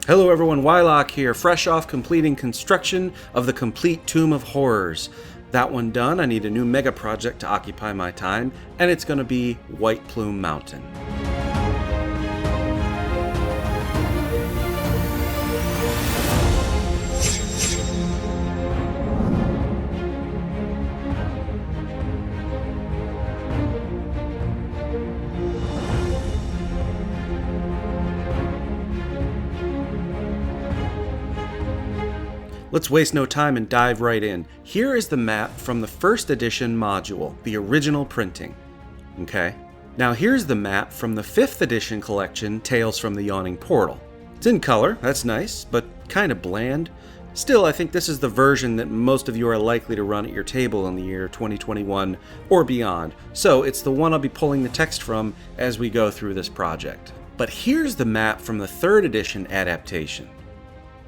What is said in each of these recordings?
Hello everyone, Wylock here, fresh off completing construction of the complete Tomb of Horrors. That one done, I need a new mega project to occupy my time, and it's going to be White Plume Mountain. Let's waste no time and dive right in. Here is the map from the first edition module, the original printing. Okay. Now here's the map from the 5th edition collection, Tales from the Yawning Portal. It's in color, that's nice, but kind of bland. Still, I think this is the version that most of you are likely to run at your table in the year 2021 or beyond, so it's the one I'll be pulling the text from as we go through this project. But here's the map from the 3rd edition adaptation.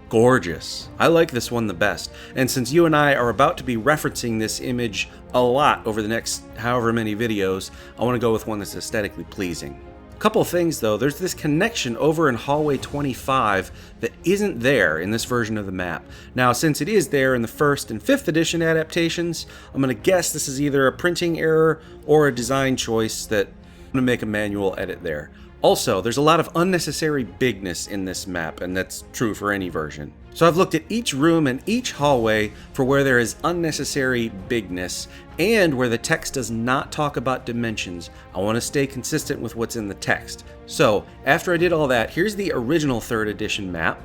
Gorgeous. I like this one the best, and since you and I are about to be referencing this image a lot over the next however many videos, I want to go with one that's aesthetically pleasing. A couple things though, there's this connection over in hallway 25 that isn't there in this version of the map. Now since it is there in the 1st and 5th edition adaptations, I'm going to guess this is either a printing error or a design choice that I'm going to make a manual edit there. Also, there's a lot of unnecessary bigness in this map, and that's true for any version. So I've looked at each room and each hallway for where there is unnecessary bigness, and where the text does not talk about dimensions. I want to stay consistent with what's in the text. So, after I did all that, here's the original 3rd edition map,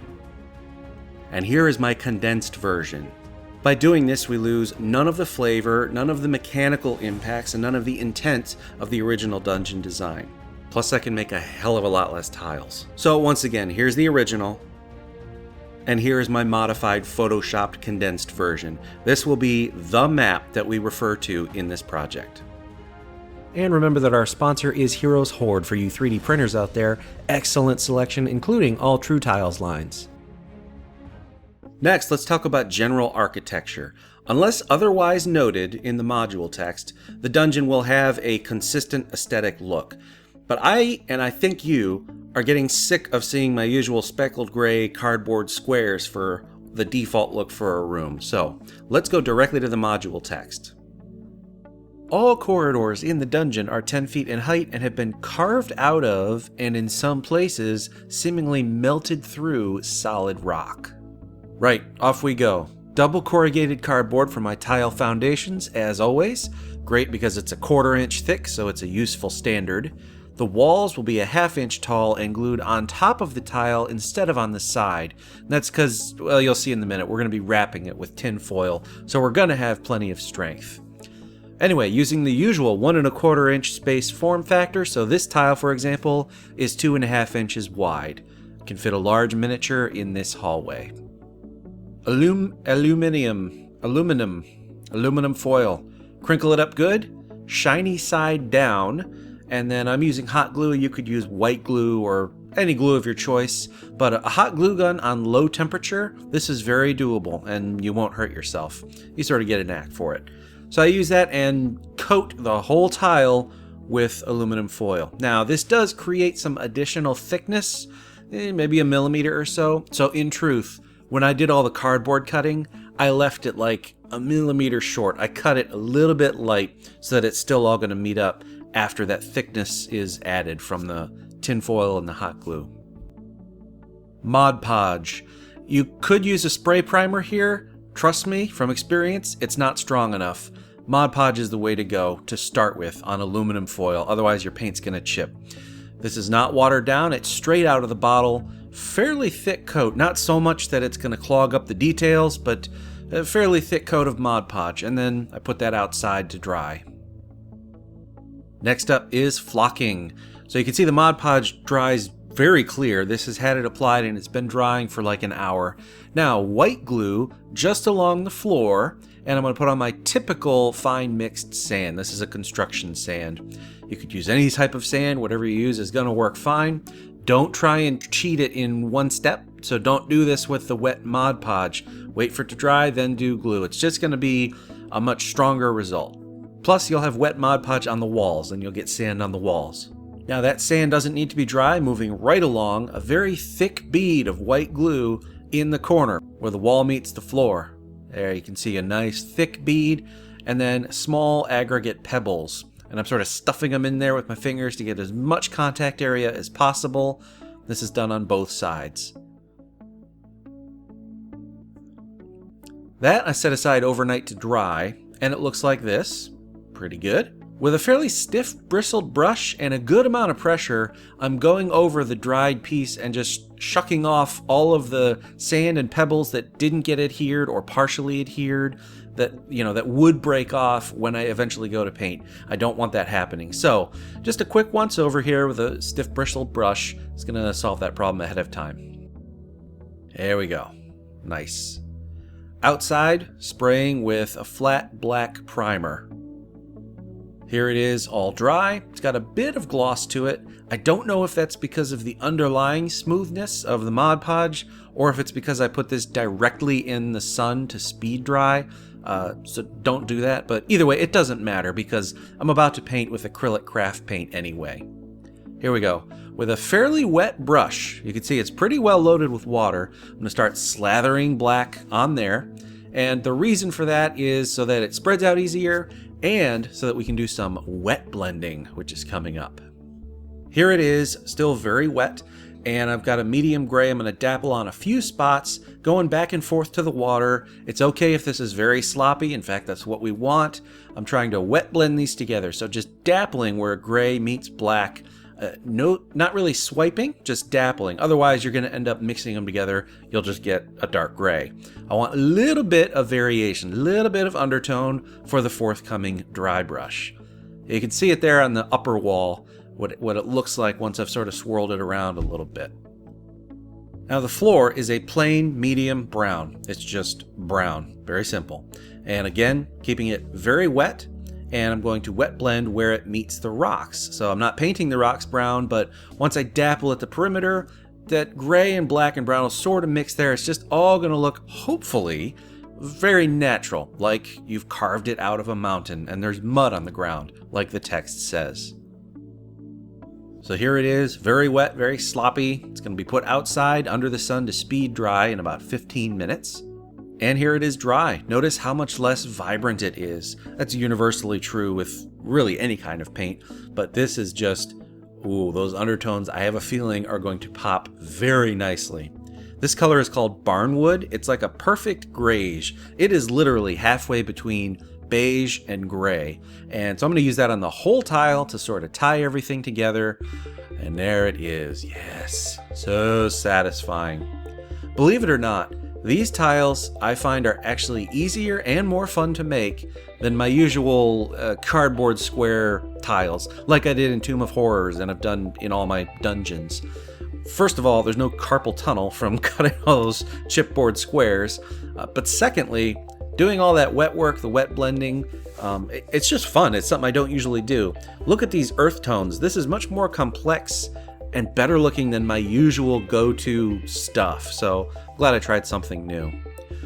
and here is my condensed version. By doing this, we lose none of the flavor, none of the mechanical impacts, and none of the intent of the original dungeon design. Plus I can make a hell of a lot less tiles. So once again, here's the original, and here is my modified photoshopped condensed version. This will be the map that we refer to in this project. And remember that our sponsor is Heroes Horde for you 3D printers out there. Excellent selection, including all True Tiles lines. Next, let's talk about general architecture. Unless otherwise noted in the module text, the dungeon will have a consistent aesthetic look. But I, and I think you, are getting sick of seeing my usual speckled gray cardboard squares for the default look for a room. So, let's go directly to the module text. All corridors in the dungeon are 10 feet in height and have been carved out of, and in some places, seemingly melted through solid rock. Right, off we go. Double corrugated cardboard for my tile foundations, as always. Great because it's a 1/4 inch thick, so it's a useful standard. The walls will be a 1/2 inch tall and glued on top of the tile instead of on the side. And that's because, well, you'll see in a minute, we're going to be wrapping it with tin foil, so we're going to have plenty of strength. Anyway, using the usual 1 1/4 inch space form factor, so this tile, for example, is 2.5 inches wide. Can fit a large miniature in this hallway. Aluminum foil. Crinkle it up good, shiny side down, and then I'm using hot glue. You could use white glue or any glue of your choice, but a hot glue gun on low temperature, this is very doable and you won't hurt yourself. You sort of get a knack for it. So I use that and coat the whole tile with aluminum foil. Now this does create some additional thickness, maybe a millimeter or so. So in truth, when I did all the cardboard cutting, I left it like a millimeter short. I cut it a little bit light so that it's still all going to meet up after that thickness is added from the tinfoil and the hot glue. Mod Podge. You could use a spray primer here. Trust me, from experience, it's not strong enough. Mod Podge is the way to go to start with on aluminum foil, otherwise your paint's going to chip. This is not watered down, it's straight out of the bottle. Fairly thick coat, not so much that it's going to clog up the details, but a fairly thick coat of Mod Podge, and then I put that outside to dry. Next up is flocking. So you can see the Mod Podge dries very clear. This has had it applied and it's been drying for like an hour. Now, white glue just along the floor, and I'm going to put on my typical fine mixed sand. This is a construction sand. You could use any type of sand, whatever you use is going to work fine. Don't try and cheat it in one step, so don't do this with the wet Mod Podge. Wait for it to dry, then do glue. It's just going to be a much stronger result. Plus, you'll have wet Mod Podge on the walls, and you'll get sand on the walls. Now that sand doesn't need to be dry, moving right along, a very thick bead of white glue in the corner where the wall meets the floor. There you can see a nice thick bead and then small aggregate pebbles. And I'm sort of stuffing them in there with my fingers to get as much contact area as possible. This is done on both sides. That I set aside overnight to dry, and it looks like this. Pretty good. With a fairly stiff bristled brush and a good amount of pressure, I'm going over the dried piece and just shucking off all of the sand and pebbles that didn't get adhered or partially adhered, that would break off when I eventually go to paint. I don't want that happening. So just a quick once over here with a stiff bristled brush is going to solve that problem ahead of time. There we go. Nice. Outside, spraying with a flat black primer. Here it is, all dry. It's got a bit of gloss to it. I don't know if that's because of the underlying smoothness of the Mod Podge, or if it's because I put this directly in the sun to speed dry. So don't do that. But either way, it doesn't matter because I'm about to paint with acrylic craft paint anyway. Here we go. With a fairly wet brush, you can see it's pretty well loaded with water. I'm going to start slathering black on there. And the reason for that is so that it spreads out easier and so that we can do some wet blending, which is coming up. Here it is, still very wet, and I've got a medium gray. I'm going to dapple on a few spots, going back and forth to the water. It's okay if this is very sloppy. In fact, that's what we want. I'm trying to wet blend these together, so just dappling where gray meets black. Not really swiping, just dappling. Otherwise, you're going to end up mixing them together. You'll just get a dark gray. I want a little bit of variation, a little bit of undertone for the forthcoming dry brush. You can see it there on the upper wall, what it looks like once I've sort of swirled it around a little bit. Now the floor is a plain medium brown. It's just brown, very simple. And again, keeping it very wet. And I'm going to wet blend where it meets the rocks. So I'm not painting the rocks brown, but once I dapple at the perimeter, that gray and black and brown will sort of mix there. It's just all going to look, hopefully, very natural, like you've carved it out of a mountain and there's mud on the ground, like the text says. So here it is, very wet, very sloppy. It's going to be put outside under the sun to speed dry in about 15 minutes. And here it is dry. Notice how much less vibrant it is. That's universally true with really any kind of paint, but this is just, ooh, those undertones I have a feeling are going to pop very nicely. This color is called Barnwood. It's like a perfect grayish. It is literally halfway between beige and gray. And so I'm going to use that on the whole tile to sort of tie everything together. And there it is. Yes, so satisfying. Believe it or not, these tiles I find are actually easier and more fun to make than my usual cardboard square tiles, like I did in Tomb of Horrors and I've done in all my dungeons. First of all, there's no carpal tunnel from cutting all those chipboard squares. But secondly, doing all that wet work, the wet blending, it's just fun. It's something I don't usually do. Look at these earth tones. This is much more complex and better looking than my usual go-to stuff. So I'm glad I tried something new.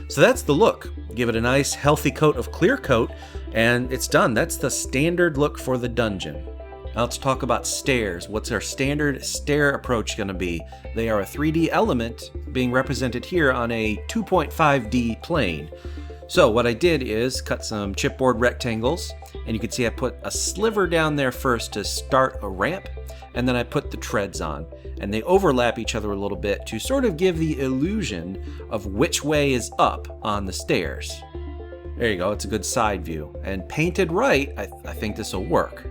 So that's the look. Give it a nice healthy coat of clear coat and it's done. That's the standard look for the dungeon. Now let's talk about stairs. What's our standard stair approach going to be? They are a 3D element being represented here on a 2.5D plane. So what I did is cut some chipboard rectangles, and you can see I put a sliver down there first to start a ramp, and then I put the treads on, and they overlap each other a little bit to sort of give the illusion of which way is up on the stairs. There you go, it's a good side view, and painted right, I think this will work.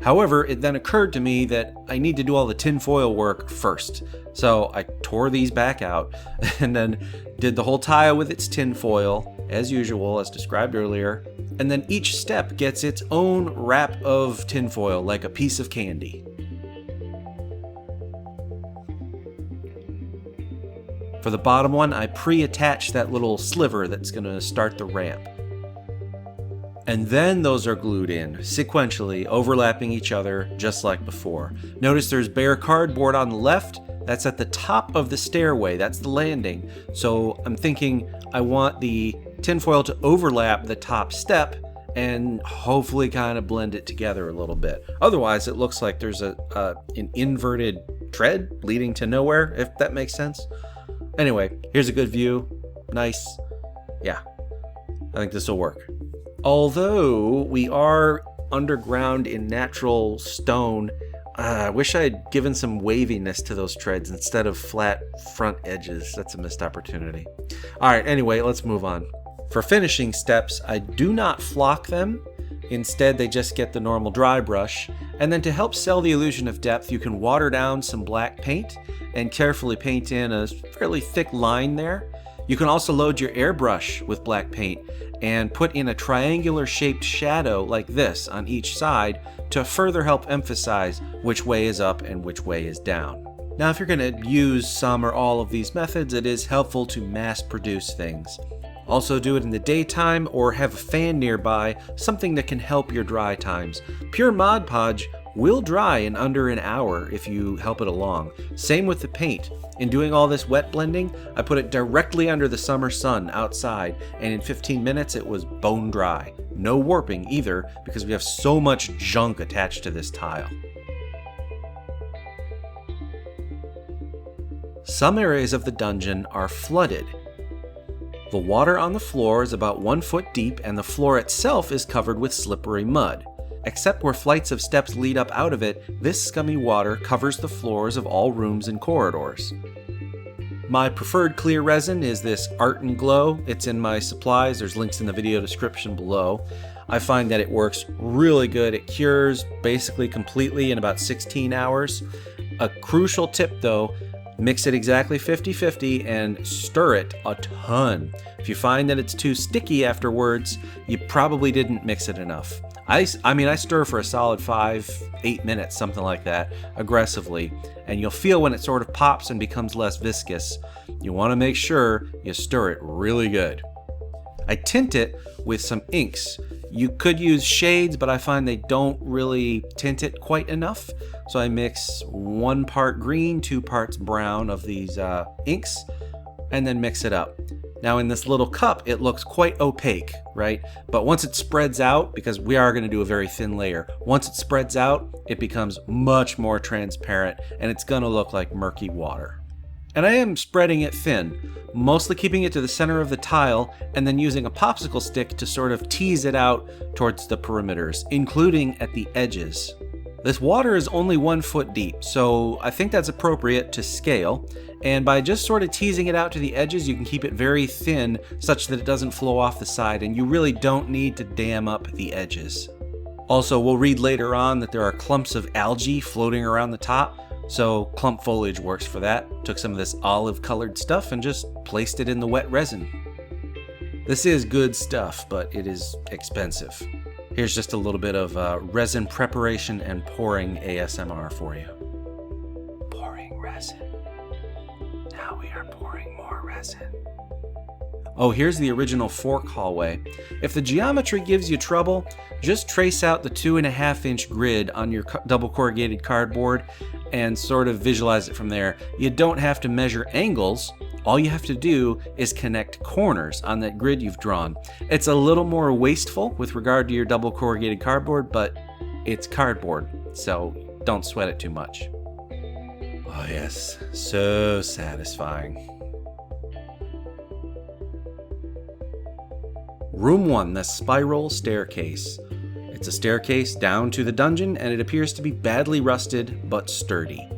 However, it then occurred to me that I need to do all the tinfoil work first. So I tore these back out and then did the whole tile with its tinfoil, as usual, as described earlier. And then each step gets its own wrap of tinfoil, like a piece of candy. For the bottom one, I pre-attached that little sliver that's going to start the ramp. And then those are glued in, sequentially, overlapping each other, just like before. Notice there's bare cardboard on the left. That's at the top of the stairway. That's the landing. So I'm thinking I want the tinfoil to overlap the top step and hopefully kind of blend it together a little bit. Otherwise, it looks like there's an inverted tread leading to nowhere, if that makes sense. Anyway, here's a good view. Nice. Yeah, I think this will work. Although we are underground in natural stone, I wish I had given some waviness to those treads instead of flat front edges. That's a missed opportunity. All right, anyway, let's move on. For finishing steps, I do not flock them. Instead, they just get the normal dry brush. And then to help sell the illusion of depth, you can water down some black paint and carefully paint in a fairly thick line there. You can also load your airbrush with black paint and put in a triangular shaped shadow like this on each side to further help emphasize which way is up and which way is down. Now, if you're going to use some or all of these methods, it is helpful to mass produce things. Also do it in the daytime or have a fan nearby, something that can help your dry times. Pure Mod Podge will dry in under an hour if you help it along. Same with the paint. In doing all this wet blending, I put it directly under the summer sun outside, and in 15 minutes it was bone dry. No warping either, because we have so much junk attached to this tile. Some areas of the dungeon are flooded. The water on the floor is about 1 foot deep, and the floor itself is covered with slippery mud. Except where flights of steps lead up out of it, this scummy water covers the floors of all rooms and corridors. My preferred clear resin is this Art and Glow. It's in my supplies. There's links in the video description below. I find that it works really good. It cures basically completely in about 16 hours. A crucial tip though, mix it exactly 50-50 and stir it a ton. If you find that it's too sticky afterwards, you probably didn't mix it enough. I stir for a solid 5-8 minutes, something like that, aggressively, and you'll feel when it sort of pops and becomes less viscous. You want to make sure you stir it really good. I tint it with some inks. You could use shades, but I find they don't really tint it quite enough. So I mix 1 part green, 2 parts brown of these inks, and then mix it up. Now in this little cup, it looks quite opaque, right? But once it spreads out, because we are going to do a very thin layer, once it spreads out, it becomes much more transparent, and it's going to look like murky water. And I am spreading it thin, mostly keeping it to the center of the tile, and then using a popsicle stick to sort of tease it out towards the perimeters, including at the edges. This water is only 1 foot deep, so I think that's appropriate to scale, and by just sort of teasing it out to the edges, you can keep it very thin such that it doesn't flow off the side, and you really don't need to dam up the edges. Also, we'll read later on that there are clumps of algae floating around the top, so clump foliage works for that. Took some of this olive colored stuff and just placed it in the wet resin. This is good stuff, but it is expensive. Here's just a little bit of resin preparation and pouring ASMR for you. Pouring resin. Now we are pouring more resin. Oh, here's the original fork hallway. If the geometry gives you trouble, just trace out the 2.5-inch grid on your double corrugated cardboard and sort of visualize it from there. You don't have to measure angles. All you have to do is connect corners on that grid you've drawn. It's a little more wasteful with regard to your double corrugated cardboard, but it's cardboard, so don't sweat it too much. Oh yes, so satisfying. Room 1, the spiral staircase. It's a staircase down to the dungeon, and it appears to be badly rusted but sturdy.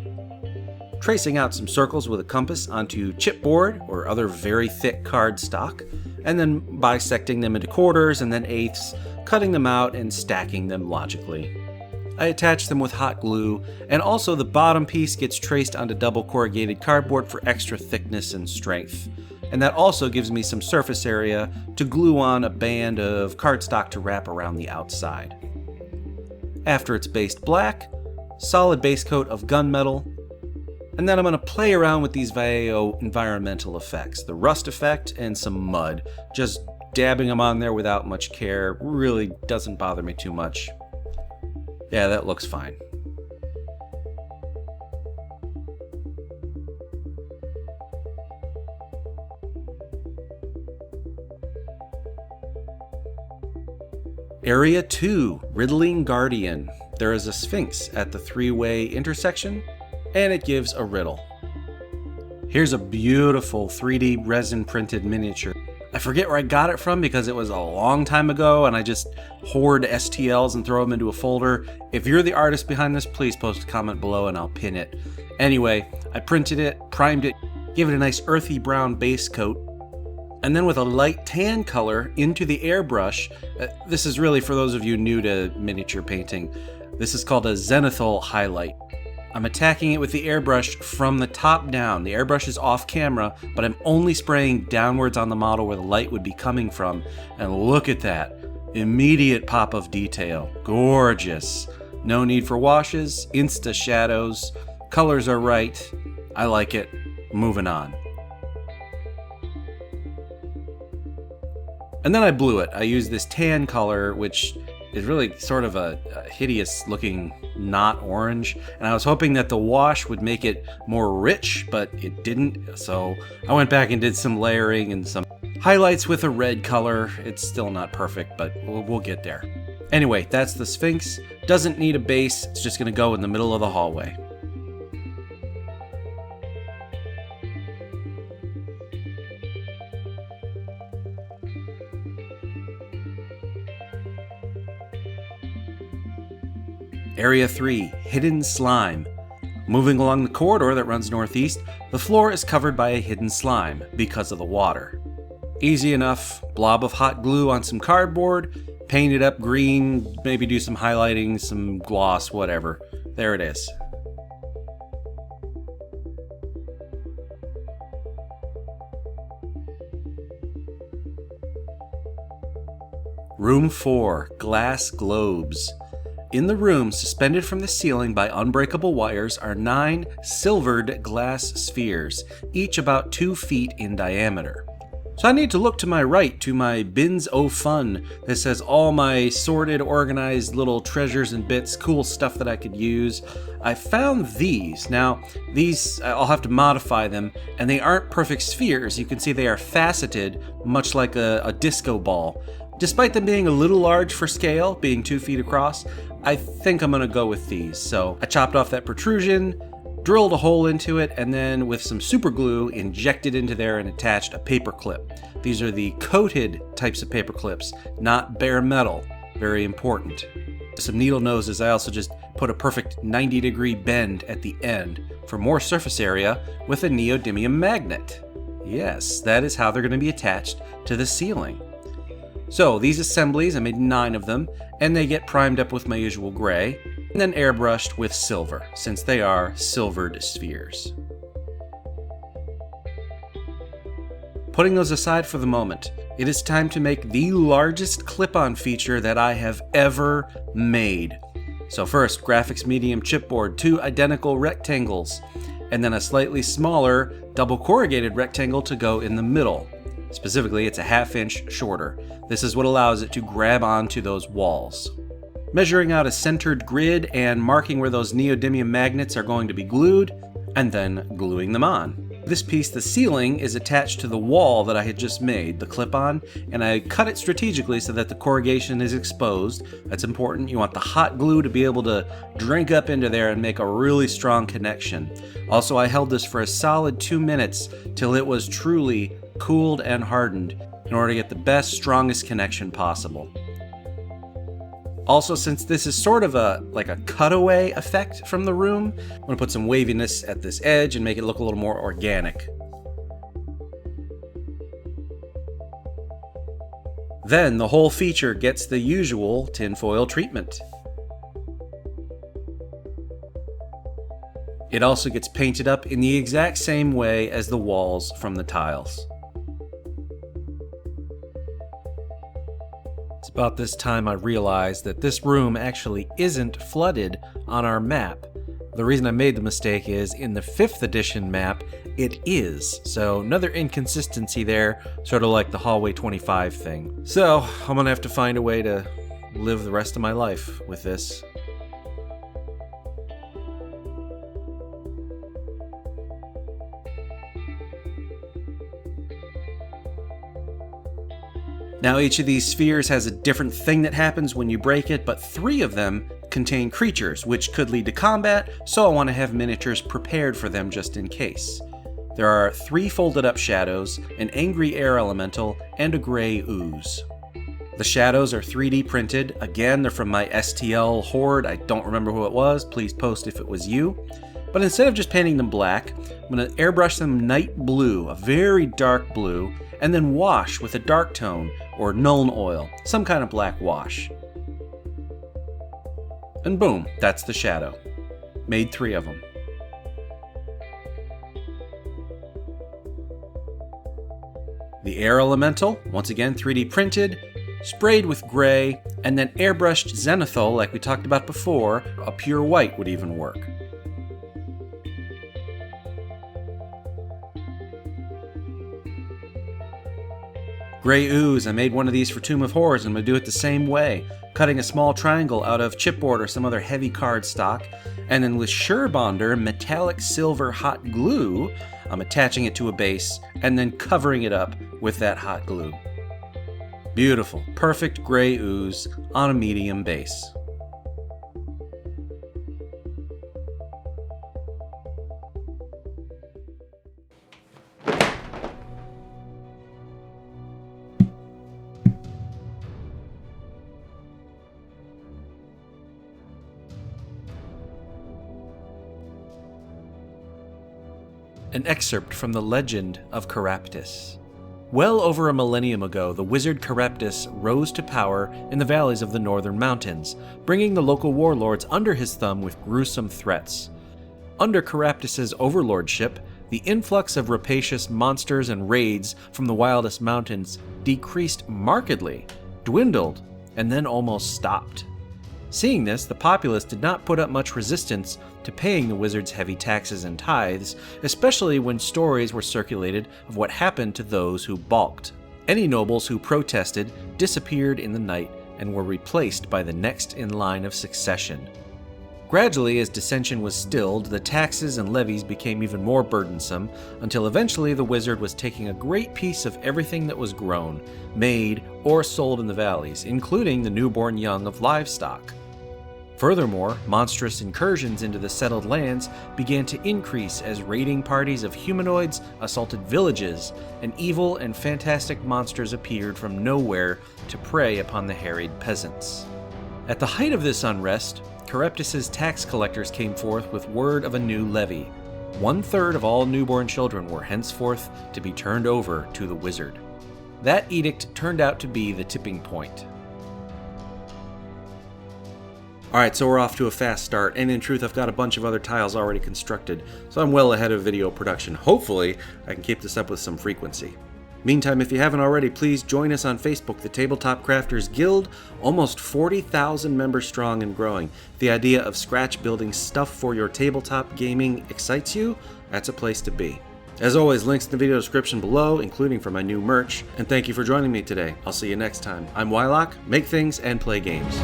Tracing out some circles with a compass onto chipboard or other very thick cardstock, and then bisecting them into quarters and then eighths, cutting them out and stacking them logically. I attach them with hot glue, and also the bottom piece gets traced onto double corrugated cardboard for extra thickness and strength. And that also gives me some surface area to glue on a band of cardstock to wrap around the outside. After it's based black, solid base coat of gunmetal, and then I'm going to play around with these Vallejo environmental effects, the rust effect and some mud. Just dabbing them on there without much care really doesn't bother me too much. Yeah, that looks fine. Area 2, Riddling Guardian. There is a sphinx at the three-way intersection, and it gives a riddle. Here's a beautiful 3D resin printed miniature. I forget where I got it from because it was a long time ago and I just hoard STLs and throw them into a folder. If you're the artist behind this, please post a comment below and I'll pin it. Anyway, I printed it, primed it, gave it a nice earthy brown base coat, and then with a light tan color into the airbrush. This is really for those of you new to miniature painting. This is called a zenithal highlight. I'm attacking it with the airbrush from the top down. The airbrush is off camera, but I'm only spraying downwards on the model where the light would be coming from. And look at that. Immediate pop of detail. Gorgeous. No need for washes, insta shadows. Colors are right. I like it. Moving on. And then I blew it. I used this tan color, which is really sort of a hideous looking not orange, and I was hoping that the wash would make it more rich, but it didn't, so I went back and did some layering and some highlights with a red color. It's still not perfect, but we'll get there. Anyway, that's the Sphinx. Doesn't need a base, it's just gonna go in the middle of the hallway. Area 3, Hidden Slime. Moving along the corridor that runs northeast, the floor is covered by a hidden slime because of the water. Easy enough, blob of hot glue on some cardboard, paint it up green, maybe do some highlighting, some gloss, whatever. There it is. Room 4, Glass Globes. In the room, suspended from the ceiling by unbreakable wires, are 9 silvered glass spheres, each about 2 feet in diameter. So I need to look to my right, to my bins o' fun that says all my sorted, organized little treasures and bits, cool stuff that I could use. I found these. Now, these, I'll have to modify them, and they aren't perfect spheres. You can see they are faceted, much like a disco ball. Despite them being a little large for scale, being 2 feet across, I think I'm gonna go with these. So I chopped off that protrusion, drilled a hole into it, and then with some super glue, injected into there and attached a paper clip. These are the coated types of paper clips, not bare metal. Very important. Some needle noses. I also just put a perfect 90-degree bend at the end for more surface area with a neodymium magnet. Yes, that is how they're gonna be attached to the ceiling. So these assemblies, I made 9 of them, and they get primed up with my usual gray, and then airbrushed with silver, since they are silvered spheres. Putting those aside for the moment, it is time to make the largest clip-on feature that I have ever made. So first, graphics medium chipboard, 2 identical rectangles, and then a slightly smaller double corrugated rectangle to go in the middle. Specifically, it's a 1/2 inch shorter. This is what allows it to grab onto those walls. Measuring out a centered grid and marking where those neodymium magnets are going to be glued, and then gluing them on. This piece, the ceiling, is attached to the wall that I had just made, the clip-on, and I cut it strategically so that the corrugation is exposed. That's important. You want the hot glue to be able to drink up into there and make a really strong connection. Also, I held this for a solid 2 minutes till it was truly cooled and hardened in order to get the best, strongest connection possible. Also, since this is sort of like a cutaway effect from the room, I'm going to put some waviness at this edge and make it look a little more organic. Then the whole feature gets the usual tinfoil treatment. It also gets painted up in the exact same way as the walls from the tiles. It's about this time I realized that this room actually isn't flooded on our map. The reason I made the mistake is in the 5th edition map, it is. So another inconsistency there, sort of like the Hallway 25 thing. So I'm gonna have to find a way to live the rest of my life with this. Now each of these spheres has a different thing that happens when you break it, but 3 of them contain creatures, which could lead to combat, so I want to have miniatures prepared for them just in case. There are 3 folded up shadows, an angry air elemental, and a gray ooze. The shadows are 3D printed. Again, they're from my STL horde. I don't remember who it was. Please post if it was you. But instead of just painting them black, I'm going to airbrush them night blue, a very dark blue, and then wash with a dark tone or Nuln oil, some kind of black wash. And boom, that's the shadow. Made 3 of them. The air elemental, once again 3D printed, sprayed with gray, and then airbrushed zenithal like we talked about before. A pure white would even work. Gray ooze, I made one of these for Tomb of Horrors, and I'm going to do it the same way. Cutting a small triangle out of chipboard or some other heavy card stock, and then with Surebonder metallic silver hot glue, I'm attaching it to a base, and then covering it up with that hot glue. Beautiful, perfect gray ooze on a medium base. An excerpt from the legend of Caraptus. Well over a millennium ago, the wizard Caraptus rose to power in the valleys of the northern mountains, bringing the local warlords under his thumb with gruesome threats. Under Caraptus's overlordship, the influx of rapacious monsters and raids from the wildest mountains decreased markedly, dwindled, and then almost stopped. Seeing this, the populace did not put up much resistance to paying the wizard's heavy taxes and tithes, especially when stories were circulated of what happened to those who balked. Any nobles who protested disappeared in the night and were replaced by the next in line of succession. Gradually, as dissension was stilled, the taxes and levies became even more burdensome, until eventually the wizard was taking a great piece of everything that was grown, made, or sold in the valleys, including the newborn young of livestock. Furthermore, monstrous incursions into the settled lands began to increase as raiding parties of humanoids assaulted villages, and evil and fantastic monsters appeared from nowhere to prey upon the harried peasants. At the height of this unrest, Caraptus's tax collectors came forth with word of a new levy. 1/3 of all newborn children were henceforth to be turned over to the wizard. That edict turned out to be the tipping point. Alright, so we're off to a fast start, and in truth I've got a bunch of other tiles already constructed, so I'm well ahead of video production. Hopefully, I can keep this up with some frequency. Meantime, if you haven't already, please join us on Facebook, the Tabletop Crafters Guild, almost 40,000 members strong and growing. The idea of scratch building stuff for your tabletop gaming excites you? That's a place to be. As always, links in the video description below, including for my new merch, and thank you for joining me today. I'll see you next time. I'm Wylock, make things and play games.